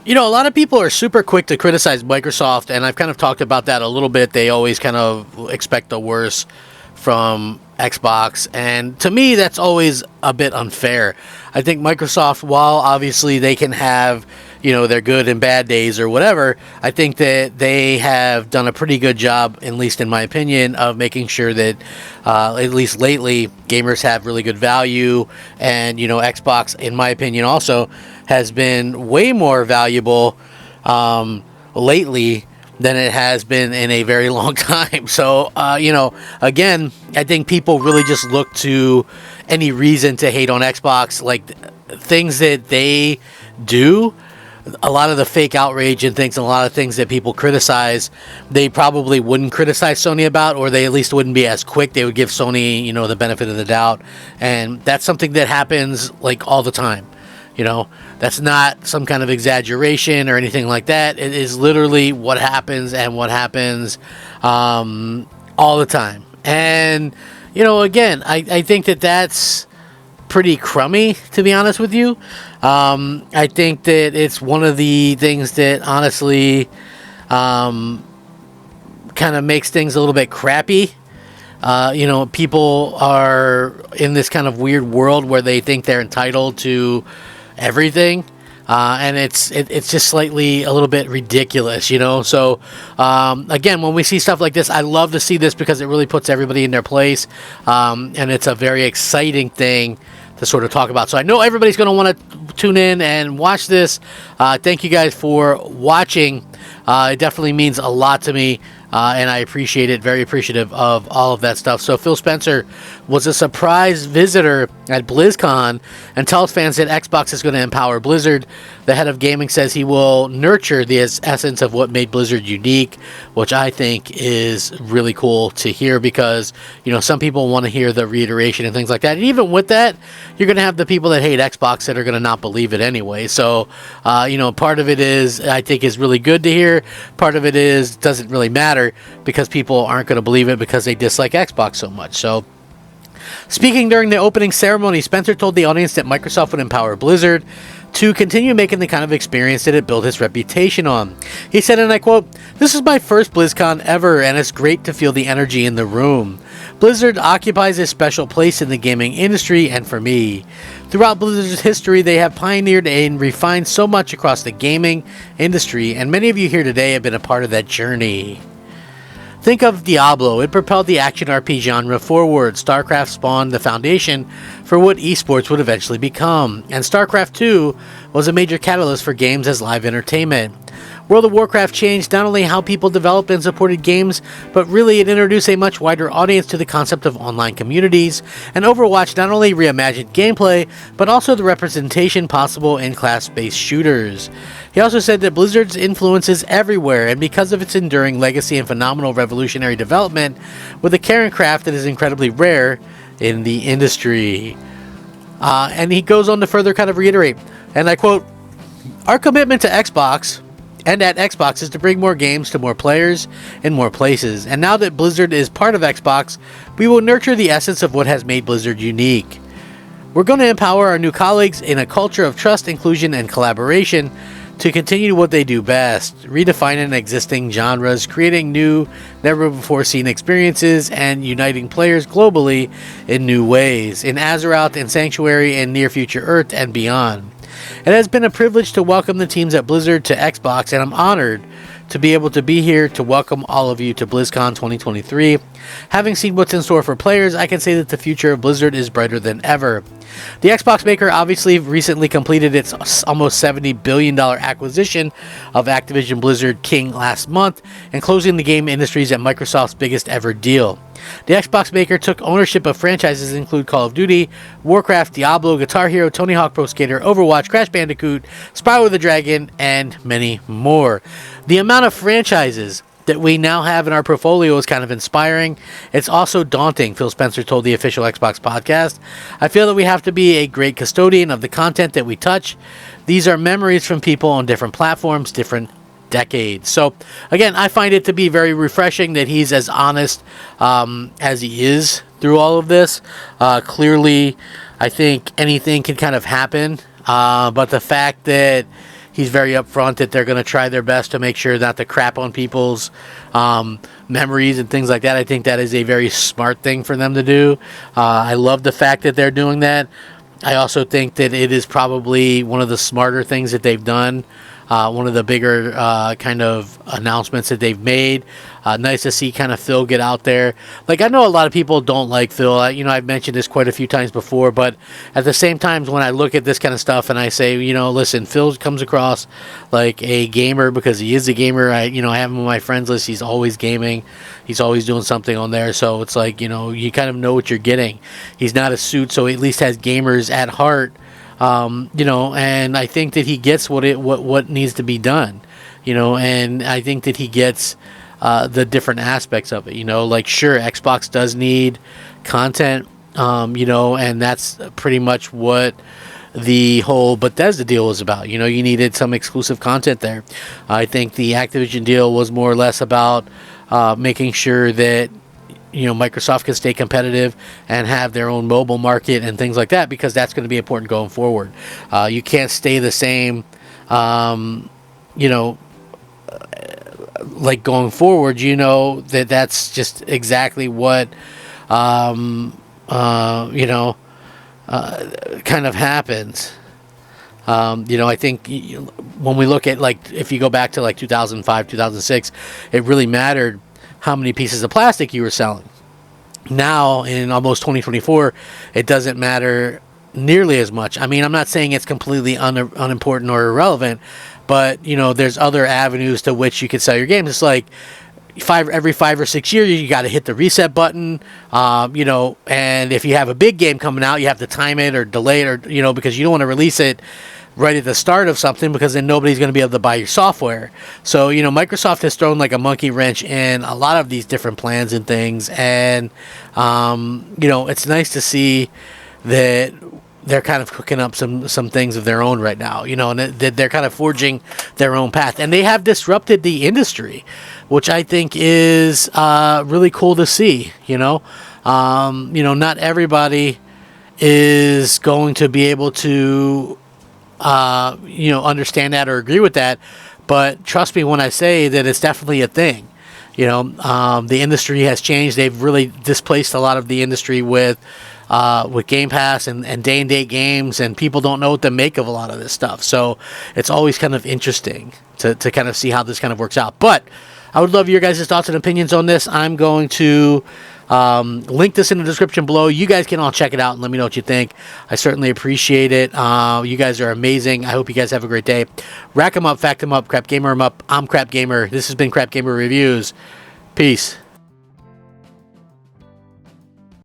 A lot of people are super quick to criticize Microsoft, and I've kind of talked about that a little bit. They always kind of expect the worst from Xbox, and to me, that's always a bit unfair. I think Microsoft, while obviously they can have, their good and bad days or whatever, I think that they have done a pretty good job, at least in my opinion, of making sure that, at least lately, gamers have really good value, and, Xbox, in my opinion, also has been way more valuable lately than it has been in a very long time. So, again, I think people really just look to any reason to hate on Xbox, like things that they do. A lot of the fake outrage and things, and a lot of things that people criticize, they probably wouldn't criticize Sony about, or they at least wouldn't be as quick. They would give Sony, the benefit of the doubt. And that's something that happens like all the time. That's not some kind of exaggeration or anything like that. It is literally what happens, and what happens all the time. And, again, I think that that's pretty crummy, to be honest with you. I think that it's one of the things that honestly kind of makes things a little bit crappy. People are in this kind of weird world where they think they're entitled to everything, and it's just slightly a little bit ridiculous, So again, when we see stuff like this, I love to see this because it really puts everybody in their place, and it's a very exciting thing to sort of talk about. So I know everybody's going to want to tune in and watch this. Thank you guys for watching. It definitely means a lot to me. And I appreciate it, very appreciative of all of that stuff. So Phil Spencer was a surprise visitor at BlizzCon and tells fans that Xbox is going to empower Blizzard. The head of gaming says he will nurture the essence of what made Blizzard unique, which I think is really cool to hear because, some people want to hear the reiteration and things like that. And even with that, you're going to have the people that hate Xbox that are going to not believe it anyway. So, part of it is, I think, is really good to hear. Part of it is, doesn't really matter because people aren't going to believe it because they dislike Xbox so much. So, speaking during the opening ceremony, Spencer told the audience that Microsoft would empower Blizzard to continue making the kind of experience that it built its reputation on. He said, and I quote, "This is my first BlizzCon ever, and it's great to feel the energy in the room. Blizzard occupies a special place in the gaming industry, and for me. Throughout Blizzard's history, they have pioneered and refined so much across the gaming industry, and many of you here today have been a part of that journey." Think of Diablo. It propelled the action RPG genre forward. StarCraft spawned the foundation for what esports would eventually become. And StarCraft 2 was a major catalyst for games as live entertainment. World of Warcraft changed not only how people developed and supported games, but really it introduced a much wider audience to the concept of online communities, and Overwatch not only reimagined gameplay, but also the representation possible in class-based shooters. He also said that Blizzard's influence is everywhere, and because of its enduring legacy and phenomenal revolutionary development, with a care and craft that is incredibly rare in the industry. And he goes on to further kind of reiterate, and I quote, "Our commitment to Xbox and at Xbox is to bring more games to more players in more places. And now that Blizzard is part of Xbox, we will nurture the essence of what has made Blizzard unique. We're going to empower our new colleagues in a culture of trust, inclusion, and collaboration to continue what they do best, redefining existing genres, creating new, never-before-seen experiences, and uniting players globally in new ways, in Azeroth and Sanctuary and Near Future Earth and beyond. It has been a privilege to welcome the teams at Blizzard to Xbox, and I'm honored to be able to be here to welcome all of you to BlizzCon 2023. Having seen what's in store for players, I can say that the future of Blizzard is brighter than ever. The Xbox maker obviously recently completed its almost $70 billion acquisition of Activision Blizzard King last month, and closing the game industries at Microsoft's biggest ever deal. The Xbox maker took ownership of franchises that include Call of Duty, Warcraft, Diablo, Guitar Hero, Tony Hawk Pro Skater, Overwatch, Crash Bandicoot, Spyro the Dragon, and many more. The amount of franchises that we now have in our portfolio is kind of inspiring. It's also daunting, Phil Spencer told the official Xbox podcast. I feel that we have to be a great custodian of the content that we touch. These are memories from people on different platforms, different decades. So again, I find it to be very refreshing that he's as honest as he is through all of this. Clearly, I think anything can kind of happen, but the fact that he's very upfront that they're going to try their best to make sure not to crap on people's memories and things like that. I think that is a very smart thing for them to do. I love the fact that they're doing that. I also think that it is probably one of the smarter things that they've done. One of the bigger kind of announcements that they've made. Nice to see kind of Phil get out there. Like, I know a lot of people don't like Phil. I've mentioned this quite a few times before, but at the same time, when I look at this kind of stuff and I say, listen, Phil comes across like a gamer because he is a gamer. I have him on my friends list. He's always gaming. He's always doing something on there. So it's like, you kind of know what you're getting. He's not a suit, so he at least has gamers at heart. And I think that he gets what needs to be done, and I think that he gets the different aspects of it, like, sure, Xbox does need content, and that's pretty much what the whole Bethesda deal was about. You needed some exclusive content there. I think the Activision deal was more or less about making sure that Microsoft can stay competitive and have their own mobile market and things like that, because that's going to be important going forward. You can't stay the same, like going forward. That's just exactly what, kind of happens. I think when we look at, like, if you go back to like 2005, 2006, it really mattered how many pieces of plastic you were selling. Now, in almost 2024, it doesn't matter nearly as much. I mean, I'm not saying it's completely unimportant or irrelevant, but, there's other avenues to which you could sell your games. It's like every 5 or 6 years, you got to hit the reset button, and if you have a big game coming out, you have to time it or delay it, or, because you don't want to release it right at the start of something, because then nobody's going to be able to buy your software. So, Microsoft has thrown like a monkey wrench in a lot of these different plans and things. And, it's nice to see that they're kind of cooking up some things of their own right now, and they're kind of forging their own path. And they have disrupted the industry, which I think is really cool to see, not everybody is going to be able to understand that or agree with that, but trust me when I say that it's definitely a thing. The industry has changed. They've really displaced a lot of the industry with Game Pass and day and date games, and people don't know what to make of a lot of this stuff. So it's always kind of interesting to kind of see how this kind of works out. But I would love your guys' thoughts and opinions on this. I'm going to link this in the description below. You guys can all check it out and let me know what you think. I certainly appreciate it. You guys are amazing. I hope you guys have a great day. Rack 'em up, fact 'em up, Crap Gamer 'em up. I'm Crap Gamer. This has been Crap Gamer Reviews. Peace.